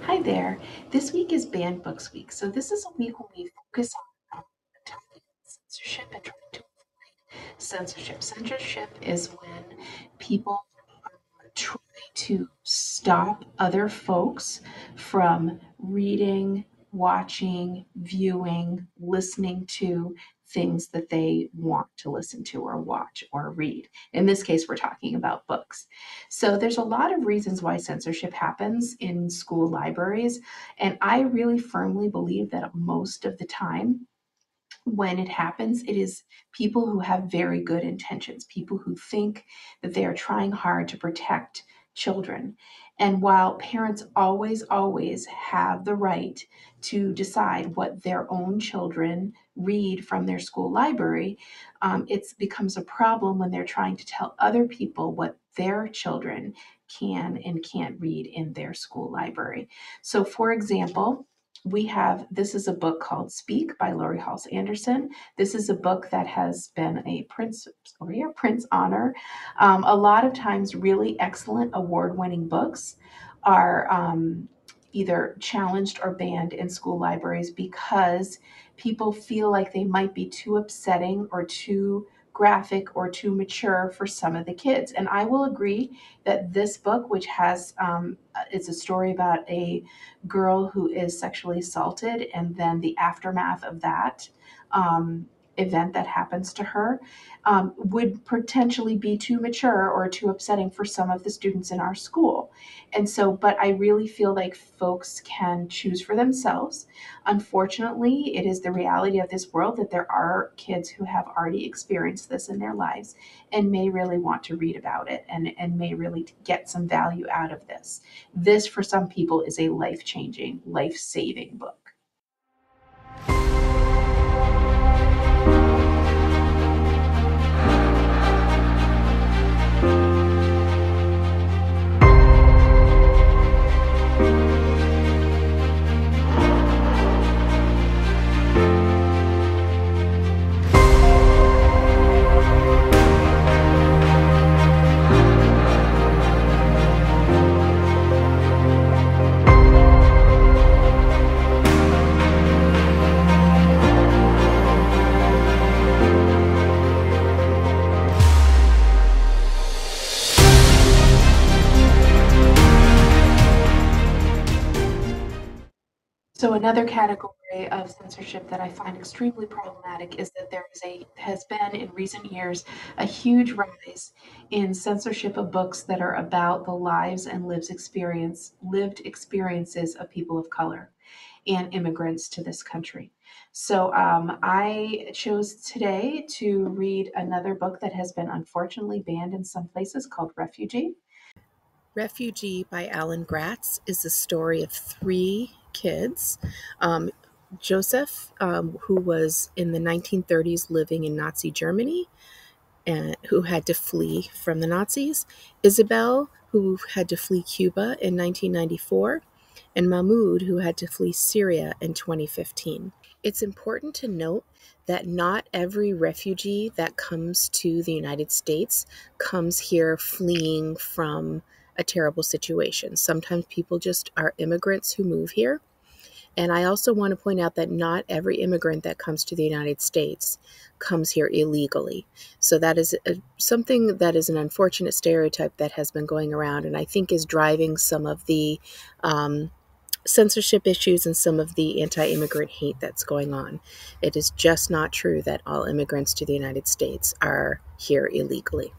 Hi there. This week is Banned Books Week. So this is a week when we focus on attacking censorship and trying to avoid censorship. Censorship is when people try to stop other folks from reading, watching, viewing, listening to things that they want to listen to or watch or read. In this case, we're talking about books. So there's a lot of reasons why censorship happens in school libraries. And I really firmly believe that most of the time, when it happens, it is people who have very good intentions, people who think that they are trying hard to protect children. And while parents always have the right to decide what their own children read from their school library, it becomes a problem when they're trying to tell other people what their children can and can't read in their school library. So, for example, this is a book called Speak by Laurie Halse Anderson. This is a book that has been a Prince honor. A lot of times, really excellent award-winning books are either challenged or banned in school libraries because people feel like they might be too upsetting or too graphic or too mature for some of the kids. And I will agree that this book, which has it's a story about a girl who is sexually assaulted and then the aftermath of that event that happens to her, would potentially be too mature or too upsetting for some of the students in our school. And so, but I really feel like folks can choose for themselves. Unfortunately, it is the reality of this world that there are kids who have already experienced this in their lives and may really want to read about it and may really get some value out of this. This, for some people, is a life-changing, life-saving book. So another category of censorship that I find extremely problematic is that has been in recent years a huge rise in censorship of books that are about the lives and lived experiences of people of color and immigrants to this country. So I chose today to read another book that has been unfortunately banned in some places called Refugee. Refugee by Alan Gratz is the story of three kids. Joseph, who was in the 1930s living in Nazi Germany, and who had to flee from the Nazis. Isabel, who had to flee Cuba in 1994, and Mahmoud, who had to flee Syria in 2015. It's important to note that not every refugee that comes to the United States comes here fleeing from a terrible situation. Sometimes people just are immigrants who move here. And I also want to point out that not every immigrant that comes to the United States comes here illegally. So that is something that is an unfortunate stereotype that has been going around and I think is driving some of the censorship issues and some of the anti-immigrant hate that's going on. It is just not true that all immigrants to the United States are here illegally.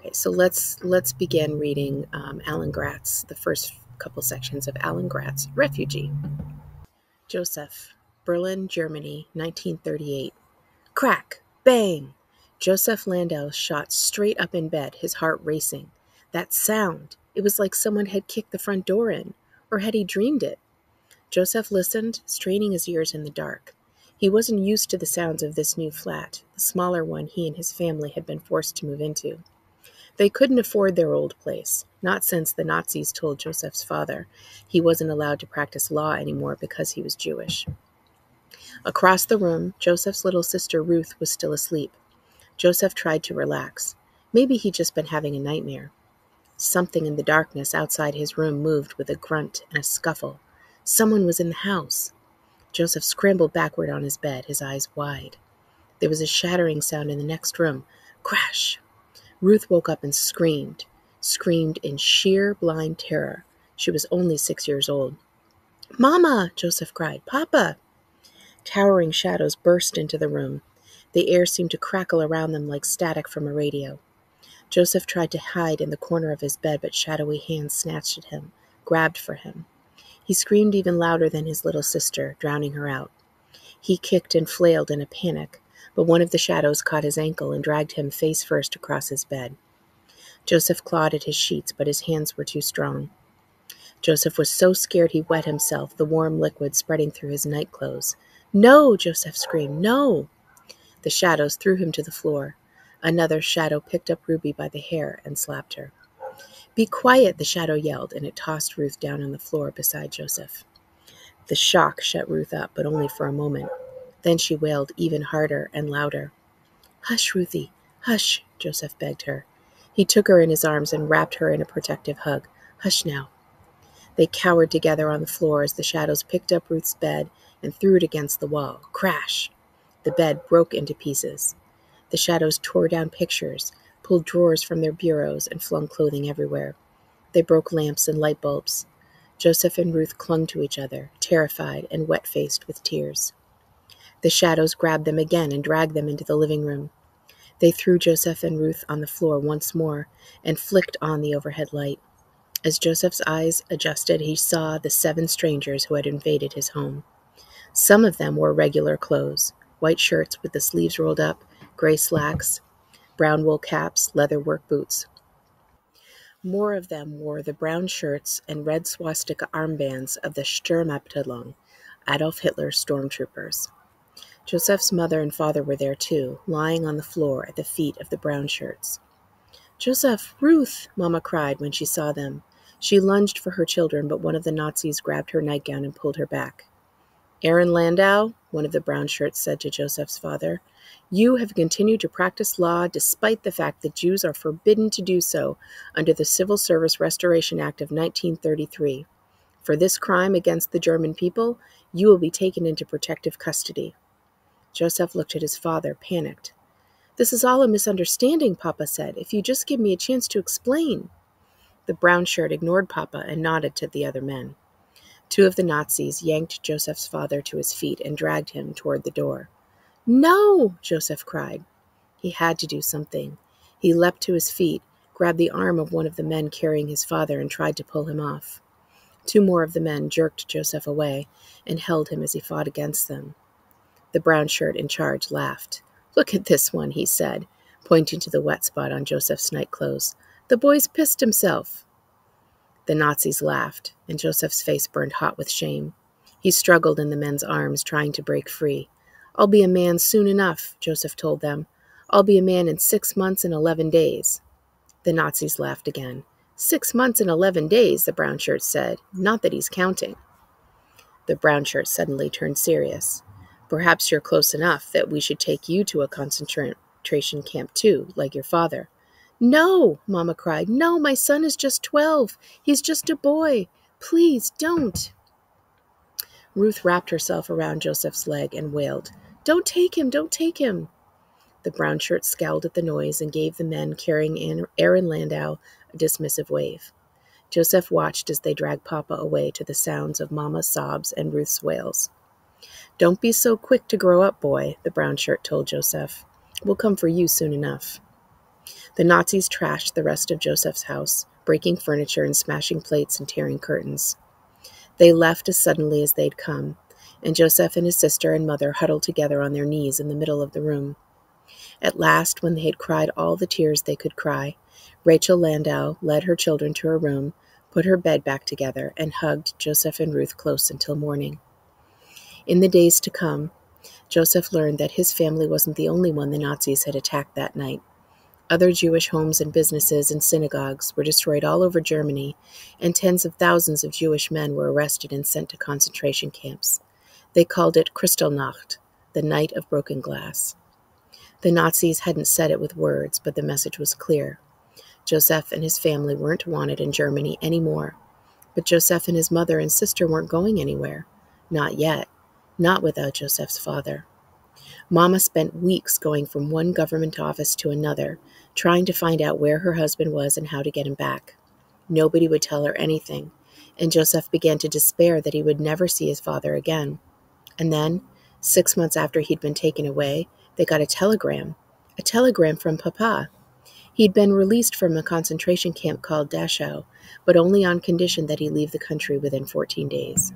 Okay, so let's begin reading Alan Gratz, the first couple sections of Alan Gratz, Refugee. Joseph, Berlin, Germany, 1938. Crack! Bang! Joseph Landau shot straight up in bed, his heart racing. That sound! It was like someone had kicked the front door in. Or had he dreamed it? Joseph listened, straining his ears in the dark. He wasn't used to the sounds of this new flat, the smaller one he and his family had been forced to move into. They couldn't afford their old place, not since the Nazis told Joseph's father he wasn't allowed to practice law anymore because he was Jewish. Across the room, Joseph's little sister Ruth was still asleep. Joseph tried to relax. Maybe he'd just been having a nightmare. Something in the darkness outside his room moved with a grunt and a scuffle. Someone was in the house. Joseph scrambled backward on his bed, his eyes wide. There was a shattering sound in the next room. Crash! Ruth woke up and screamed in sheer blind terror. She was only 6 years old. "Mama!" Joseph cried. "Papa!" Towering shadows burst into the room. The air seemed to crackle around them like static from a radio. Joseph tried to hide in the corner of his bed, but shadowy hands snatched at him, grabbed for him. He screamed even louder than his little sister, drowning her out. He kicked and flailed in a panic, but one of the shadows caught his ankle and dragged him face first across his bed. Joseph clawed at his sheets, but his hands were too strong. Joseph was so scared he wet himself, the warm liquid spreading through his nightclothes. "No!" Joseph screamed. "No!" The shadows threw him to the floor. Another shadow picked up Ruby by the hair and slapped her. "Be quiet," the shadow yelled, and it tossed Ruth down on the floor beside Joseph. The shock shut Ruth up, but only for a moment. Then she wailed even harder and louder. "Hush, Ruthie, hush," Joseph begged her. He took her in his arms and wrapped her in a protective hug. "Hush now." They cowered together on the floor as the shadows picked up Ruth's bed and threw it against the wall. Crash! The bed broke into pieces. The shadows tore down pictures, pulled drawers from their bureaus, and flung clothing everywhere. They broke lamps and light bulbs. Joseph and Ruth clung to each other, terrified and wet-faced with tears. The shadows grabbed them again and dragged them into the living room. They threw Joseph and Ruth on the floor once more and flicked on the overhead light. As Joseph's eyes adjusted, he saw the 7 strangers who had invaded his home. Some of them wore regular clothes, white shirts with the sleeves rolled up, gray slacks, brown wool caps, leather work boots. More of them wore the brown shirts and red swastika armbands of the Sturmabteilung, Adolf Hitler's stormtroopers. Joseph's mother and father were there too, lying on the floor at the feet of the brown shirts. "Joseph! Ruth!" Mama cried when she saw them. She lunged for her children, but one of the Nazis grabbed her nightgown and pulled her back. "Aaron Landau," one of the brown shirts said to Joseph's father, "you have continued to practice law despite the fact that Jews are forbidden to do so under the Civil Service Restoration Act of 1933. For this crime against the German people, you will be taken into protective custody." Joseph looked at his father, panicked. "This is all a misunderstanding," Papa said. "If you just give me a chance to explain." The brown shirt ignored Papa and nodded to the other men. 2 of the Nazis yanked Joseph's father to his feet and dragged him toward the door. "No!" Joseph cried. He had to do something. He leapt to his feet, grabbed the arm of one of the men carrying his father, and tried to pull him off. 2 more of the men jerked Joseph away and held him as he fought against them. The brown shirt in charge laughed. "Look at this one," he said, pointing to the wet spot on Joseph's nightclothes. "The boy's pissed himself." The Nazis laughed, and Joseph's face burned hot with shame. He struggled in the men's arms, trying to break free. "I'll be a man soon enough," Joseph told them. "I'll be a man in 6 months and 11 days. The Nazis laughed again. 6 months and 11 days, the brown shirt said. "Not that he's counting." The brown shirt suddenly turned serious. "Perhaps you're close enough that we should take you to a concentration camp too, like your father." "No!" Mama cried. "No, my son is just 12. He's just a boy. Please don't." Ruth wrapped herself around Joseph's leg and wailed, "Don't take him, don't take him." The brown shirt scowled at the noise and gave the men carrying Aaron Landau a dismissive wave. Joseph watched as they dragged Papa away to the sounds of Mama's sobs and Ruth's wails. "Don't be so quick to grow up, boy," the brown shirt told Joseph. "We'll come for you soon enough." The Nazis trashed the rest of Joseph's house, breaking furniture and smashing plates and tearing curtains. They left as suddenly as they'd come, and Joseph and his sister and mother huddled together on their knees in the middle of the room. At last, when they had cried all the tears they could cry, Rachel Landau led her children to her room, put her bed back together, and hugged Joseph and Ruth close until morning. In the days to come, Joseph learned that his family wasn't the only one the Nazis had attacked that night. Other Jewish homes and businesses and synagogues were destroyed all over Germany, and tens of thousands of Jewish men were arrested and sent to concentration camps. They called it Kristallnacht, the night of broken glass. The Nazis hadn't said it with words, but the message was clear. Joseph and his family weren't wanted in Germany anymore, but Joseph and his mother and sister weren't going anywhere. Not yet. Not without Joseph's father. Mama spent weeks going from one government office to another, trying to find out where her husband was and how to get him back. Nobody would tell her anything, and Joseph began to despair that he would never see his father again. And then, 6 months after he'd been taken away, they got a telegram from Papa. He'd been released from a concentration camp called Dachau, but only on condition that he leave the country within 14 days.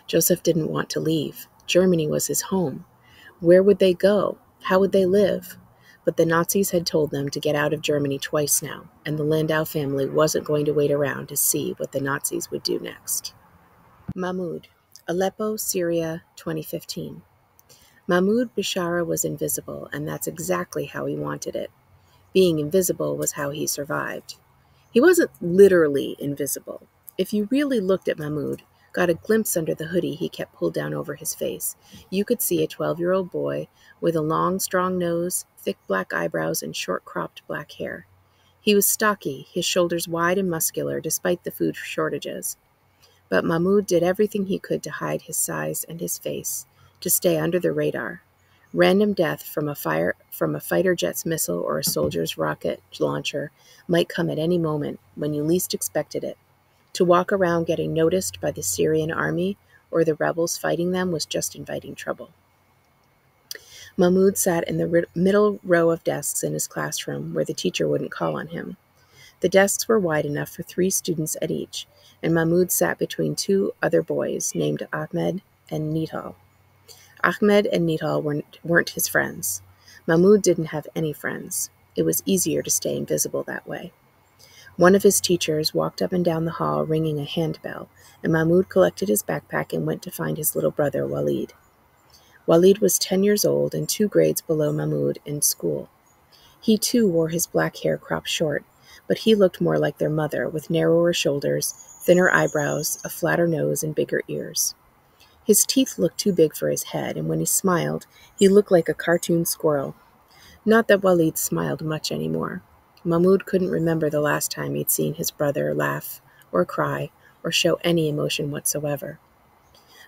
Joseph didn't want to leave. Germany was his home. Where would they go? How would they live? But the Nazis had told them to get out of Germany twice now, and the Landau family wasn't going to wait around to see what the Nazis would do next. Mahmoud, Aleppo, Syria, 2015. Mahmoud Bishara was invisible, and that's exactly how he wanted it. Being invisible was how he survived. He wasn't literally invisible. If you really looked at Mahmoud, got a glimpse under the hoodie he kept pulled down over his face, you could see a 12-year-old boy with a long, strong nose, thick black eyebrows, and short-cropped black hair. He was stocky, his shoulders wide and muscular despite the food shortages. But Mahmoud did everything he could to hide his size and his face, to stay under the radar. Random death from a fighter jet's missile or a soldier's rocket launcher might come at any moment when you least expected it. To walk around getting noticed by the Syrian army or the rebels fighting them was just inviting trouble. Mahmoud sat in the middle row of desks in his classroom where the teacher wouldn't call on him. The desks were wide enough for 3 students at each, and Mahmoud sat between 2 other boys named Ahmed and Nidal. Ahmed and Nidal weren't his friends. Mahmoud didn't have any friends. It was easier to stay invisible that way. One of his teachers walked up and down the hall ringing a handbell, and Mahmoud collected his backpack and went to find his little brother Walid. Walid was 10 years old and 2 grades below Mahmoud in school. He too wore his black hair cropped short, but he looked more like their mother, with narrower shoulders, thinner eyebrows, a flatter nose, and bigger ears. His teeth looked too big for his head, and when he smiled, he looked like a cartoon squirrel. Not that Walid smiled much anymore. Mahmoud couldn't remember the last time he'd seen his brother laugh, or cry, or show any emotion whatsoever.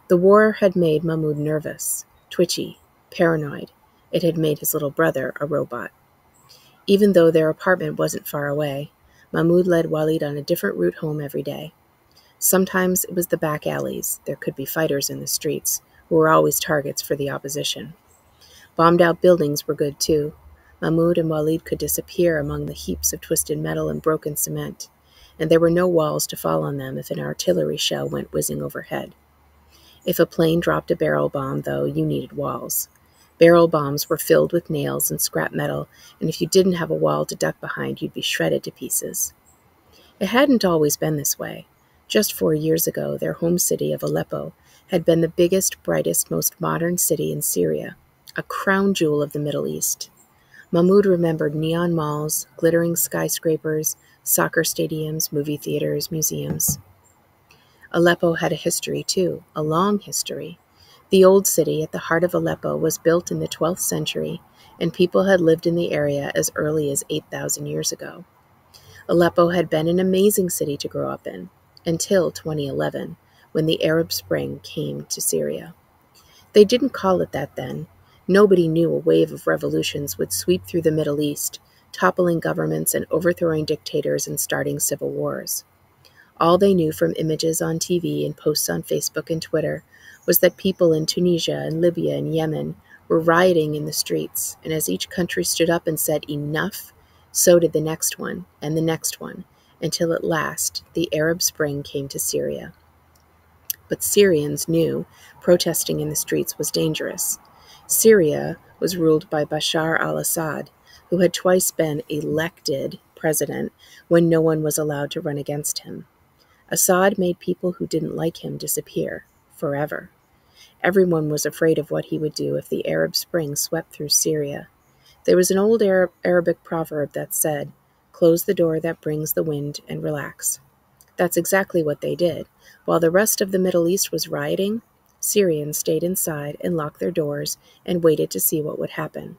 The war had made Mahmoud nervous, twitchy, paranoid. It had made his little brother a robot. Even though their apartment wasn't far away, Mahmoud led Walid on a different route home every day. Sometimes it was the back alleys. There could be fighters in the streets, who were always targets for the opposition. Bombed-out buildings were good too. Mahmoud and Walid could disappear among the heaps of twisted metal and broken cement, and there were no walls to fall on them if an artillery shell went whizzing overhead. If a plane dropped a barrel bomb, though, you needed walls. Barrel bombs were filled with nails and scrap metal, and if you didn't have a wall to duck behind, you'd be shredded to pieces. It hadn't always been this way. Just 4 years ago, their home city of Aleppo had been the biggest, brightest, most modern city in Syria, a crown jewel of the Middle East. Mahmoud remembered neon malls, glittering skyscrapers, soccer stadiums, movie theaters, museums. Aleppo had a history, too, a long history. The old city at the heart of Aleppo was built in the 12th century, and people had lived in the area as early as 8,000 years ago. Aleppo had been an amazing city to grow up in, until 2011, when the Arab Spring came to Syria. They didn't call it that then. Nobody knew a wave of revolutions would sweep through the Middle East, toppling governments and overthrowing dictators and starting civil wars. All they knew from images on TV and posts on Facebook and Twitter was that people in Tunisia and Libya and Yemen were rioting in the streets, and as each country stood up and said enough, so did the next one, and the next one, until at last the Arab Spring came to Syria. But Syrians knew protesting in the streets was dangerous. Syria was ruled by Bashar al-Assad, who had twice been elected president when no one was allowed to run against him. Assad made people who didn't like him disappear, forever. Everyone was afraid of what he would do if the Arab Spring swept through Syria. There was an old Arabic proverb that said, "Close the door that brings the wind and relax." That's exactly what they did. While the rest of the Middle East was rioting, Syrians stayed inside and locked their doors and waited to see what would happen.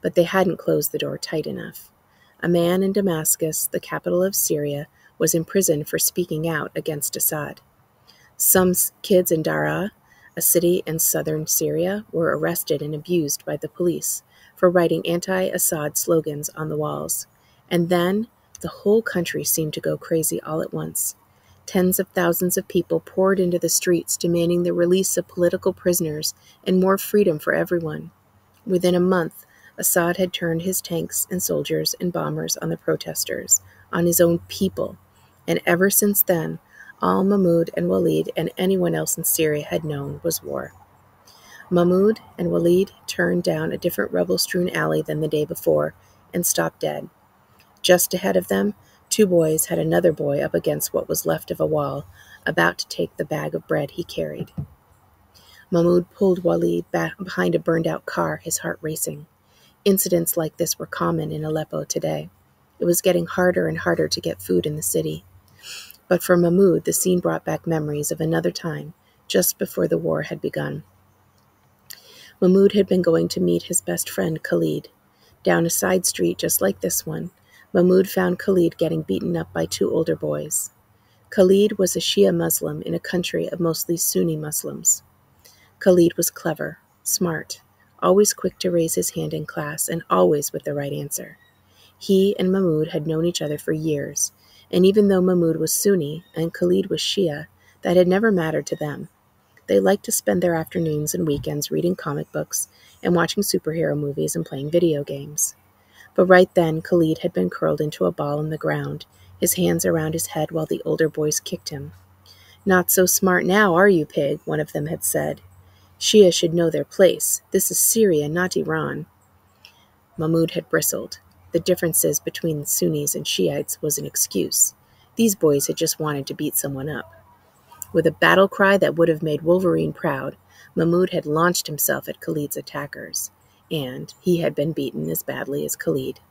But they hadn't closed the door tight enough. A man in Damascus, the capital of Syria, was imprisoned for speaking out against Assad. Some kids in Daraa, a city in southern Syria, were arrested and abused by the police for writing anti-Assad slogans on the walls. And then the whole country seemed to go crazy all at once. Tens of thousands of people poured into the streets demanding the release of political prisoners and more freedom for everyone. Within a month, Assad had turned his tanks and soldiers and bombers on the protesters, on his own people, and ever since then, all Mahmoud and Walid and anyone else in Syria had known was war. Mahmoud and Walid turned down a different rubble-strewn alley than the day before and stopped dead. Just ahead of them, two boys had another boy up against what was left of a wall, about to take the bag of bread he carried. Mahmoud pulled Walid back behind a burned-out car, his heart racing. Incidents like this were common in Aleppo today. It was getting harder and harder to get food in the city. But for Mahmoud, the scene brought back memories of another time, just before the war had begun. Mahmoud had been going to meet his best friend, Khalid. Down a side street just like this one, Mahmoud found Khalid getting beaten up by two older boys. Khalid was a Shia Muslim in a country of mostly Sunni Muslims. Khalid was clever, smart, always quick to raise his hand in class and always with the right answer. He and Mahmoud had known each other for years, and even though Mahmoud was Sunni and Khalid was Shia, that had never mattered to them. They liked to spend their afternoons and weekends reading comic books and watching superhero movies and playing video games. But right then, Khalid had been curled into a ball on the ground, his hands around his head while the older boys kicked him. "Not so smart now, are you, pig?" one of them had said. "Shia should know their place. This is Syria, not Iran." Mahmoud had bristled. The differences between Sunnis and Shiites was an excuse. These boys had just wanted to beat someone up. With a battle cry that would have made Wolverine proud, Mahmoud had launched himself at Khalid's attackers, and he had been beaten as badly as Khalid.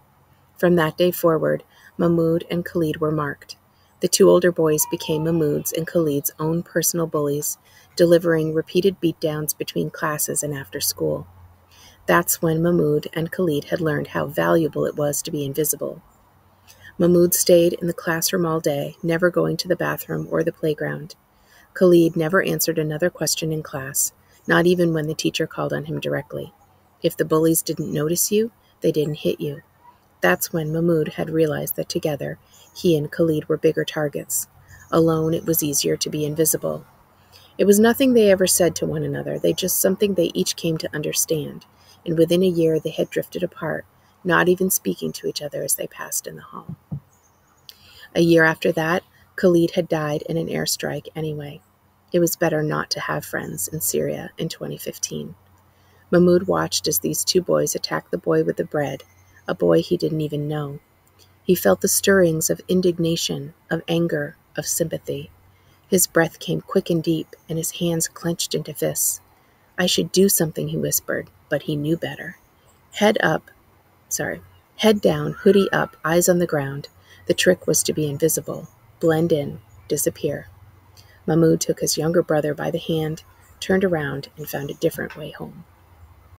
From that day forward, Mahmoud and Khalid were marked. The two older boys became Mahmoud's and Khalid's own personal bullies, delivering repeated beatdowns between classes and after school. That's when Mahmoud and Khalid had learned how valuable it was to be invisible. Mahmoud stayed in the classroom all day, never going to the bathroom or the playground. Khalid never answered another question in class, not even when the teacher called on him directly. If the bullies didn't notice you, they didn't hit you. That's when Mahmoud had realized that together, he and Khalid were bigger targets. Alone, it was easier to be invisible. It was nothing they ever said to one another, just something they each came to understand, and within a year they had drifted apart, not even speaking to each other as they passed in the hall. A year after that, Khalid had died in an airstrike anyway. It was better not to have friends in Syria in 2015. Mahmoud watched as these two boys attacked the boy with the bread, a boy he didn't even know. He felt the stirrings of indignation, of anger, of sympathy. His breath came quick and deep, and his hands clenched into fists. "I should do something," he whispered, but he knew better. Head down, hoodie up, eyes on the ground. The trick was to be invisible, blend in, disappear. Mahmoud took his younger brother by the hand, turned around, and found a different way home.